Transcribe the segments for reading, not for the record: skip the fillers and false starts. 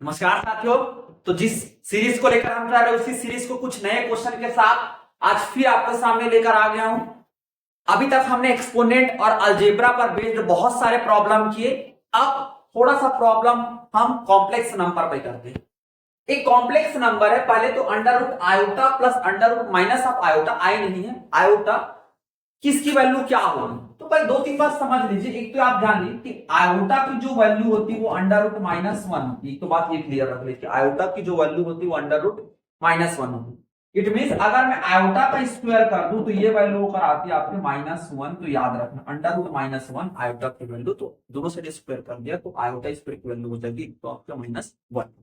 नमस्कार साथियों। तो जिस सीरीज को लेकर हम जा रहे हैं उसी सीरीज को कुछ नए क्वेश्चन के साथ आज फिर आपके सामने लेकर आ गया हूं। अभी तक हमने एक्सपोनेंट और अलजेब्रा पर बेस्ड बहुत सारे प्रॉब्लम किए। अब थोड़ा सा प्रॉब्लम हम कॉम्प्लेक्स नंबर पे करते हैं। एक कॉम्प्लेक्स नंबर है, पहले तो under root iota plus under root minus of iota, I नहीं है आयोटा, किसकी वैल्यू क्या होगी। तो पहले दो तीन बात समझ लीजिए। एक तो आप जान लीजिए कि आयोटा की जो वैल्यू होती है वो अंडर रूट माइनस वन होती है। तो बात ये क्लियर रख लीजिए, आयोटा की जो वैल्यू होती है वो अंडर रूट माइनस वन होती है। इट मीन अगर मैं आयोटा का स्क्वायर कर दूं तो ये वैल्यू होकर आती है आपके माइनस वन। तो याद रखना under root minus one iota की वैल्यू, तो दोनों से स्क्वायर कर दिया तो आयोटा स्क्वायर की वैल्यू हो जाएगी तो आपका माइनस वन।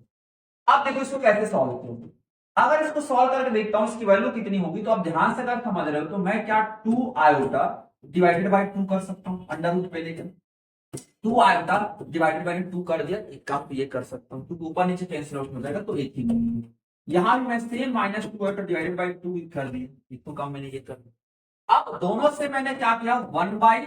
अब देखो इसको कैसे सॉल्व किया। अगर इसको सॉल्व करके देखता हूं इसकी वैल्यू कितनी होगी, तो आप ध्यान से अगर समझ रहे हो तो मैं क्या two iota divided by two कर सकता हूं, अंडर रूट पे लेकर two iota divided by two कर दिया। एक काम तो ये कर सकता हूं, क्योंकि ऊपर नीचे कैंसिल आउट हो जाएगा तो एक ही यहां भी मैं same minus two iota divided by two कर दिया। एक तो काम मैंने ये कर दिया। अब दोनों से मैंने क्या किया, वन बाई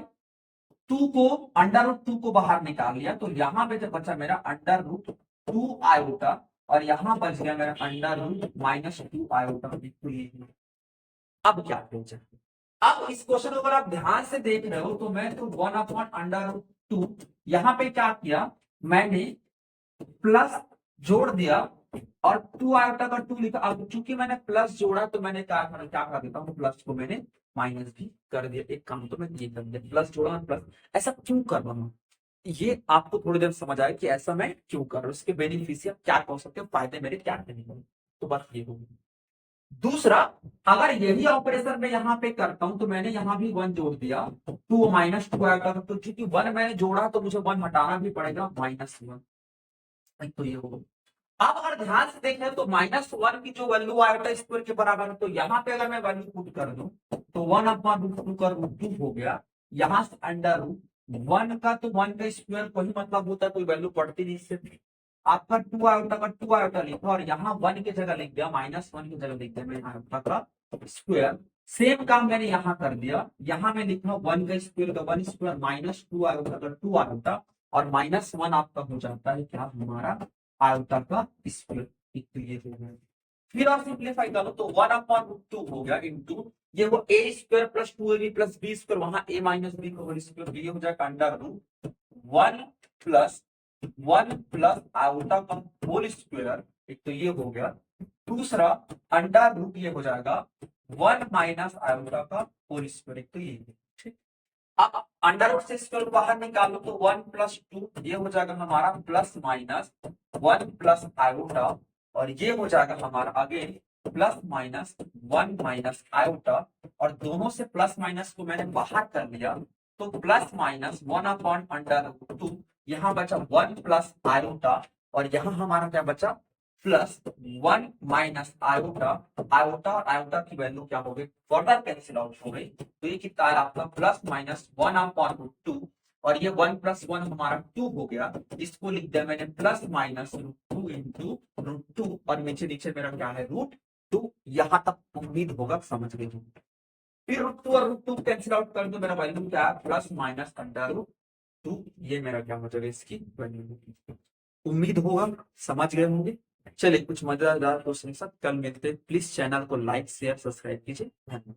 टू को अंडर रूट टू को बाहर निकाल लिया। तो यहां पे जब बचा मेरा अंडर रूट टू आयोटा और यहां बच गया मेरा under root minus two iota. अब क्या सोचा, अब इस क्वेश्चन को अगर आप ध्यान से देख रहे हो तो मैं तो one upon under root two यहां पे क्या किया, मैंने प्लस जोड़ दिया और टू आयोटा का टू लिखा। अब चूंकि मैंने प्लस जोड़ा तो मैंने क्या कर देता हूँ, प्लस को मैंने माइनस भी कर दिया। एक काम तो मैं ये कर दिया, प्लस जोड़ा प्लस। ऐसा क्यों कर रहा हूँ ये आपको थोड़ी देर समझ आए कि ऐसा मैं क्यों कर रहा हूँ, इसके बेनिफिशियल क्या हो सकते हैं, फायदे मेरे क्या नहीं। तो बस ये होगी। दूसरा, अगर यही ऑपरेशन मैं यहाँ पे करता हूं तो मैंने यहाँ भी वन जोड़ दिया, टू माइनस टू आएगा। तो चूंकि वन मैंने जोड़ा तो मुझे वन हटाना भी पड़ेगा, माइनस वन। तो ये होगा। अब अगर ध्यान से देखें तो माइनस वन की जो वैल्यू आयोटा स्क्वायर के बराबर है, तो यहाँ पे अगर मैं वैल्यू पुट कर दूं तो वन अपॉन रूट टू का रूट टू हो गया। यहां से अंडर रूट वन का, तो वन का स्क्वायर कोई मतलब होता है, कोई वैल्यू पड़ती नहीं इससे। आपका टू आयोटा लिखा और यहाँ वन की जगह लिख दिया, माइनस वन की जगह लिख दिया मैंने आयोटा का स्क्वायर। सेम काम मैंने यहाँ कर दिया, यहाँ मैं लिखा वन का स्क्वायर का one square minus two iota का टू आयोटा और माइनस वन आपका हो जाता है क्या हमारा आयोटा का स्क्वायर। तो ये हो गया। फिर आप सिंप्लीफाई करो तो वन अपॉन रूट टू हो गया इंटू ये वो A square plus two A B plus B square, वहां ए माइनस बी का होल स्क्वायर, ये हो जाएगा under root one plus iota का होल स्क्वायर। एक तो ये हो गया। दूसरा अंडर रूट ये हो जाएगा वन माइनस आयोटा का होल स्क्वायर। एक तो ये ठीक। अब अंडर रूट से स्क्वायर बाहर निकालो तो वन प्लस टू ये हो जाएगा हमारा plus minus one plus iota और ये हो जाएगा हमारा again plus minus one minus iota. और दोनों से प्लस माइनस को मैंने बाहर कर लिया तो plus minus one upon under root two, यहाँ बचा वन प्लस आयोटा और यहाँ हमारा क्या बचा plus one minus iota. Iota और आयोटा की वैल्यू क्या हो गई, फर्दर कैंसिल आउट हो गई। तो ये कितना है आपका plus minus one upon root two और ये वन प्लस वन हमारा टू हो गया। इसको लिख दिया मैंने plus minus root two into root two और नीचे नीचे मेरा क्या है रूट टू। यहां तक उम्मीद होगा समझ गए। फिर रूट टू और रूट टू कैंसिल आउट कर दो, मेरा वैल्यू क्या है plus minus under root two. ये मेरा क्या हो जाएगा इसकी वैल्यू। उम्मीद होगा समझ गए होंगे। चलिए कुछ मजेदार क्वेश्चन के साथ कल मिलते हैं। प्लीज चैनल को लाइक शेयर सब्सक्राइब कीजिए। धन्यवाद।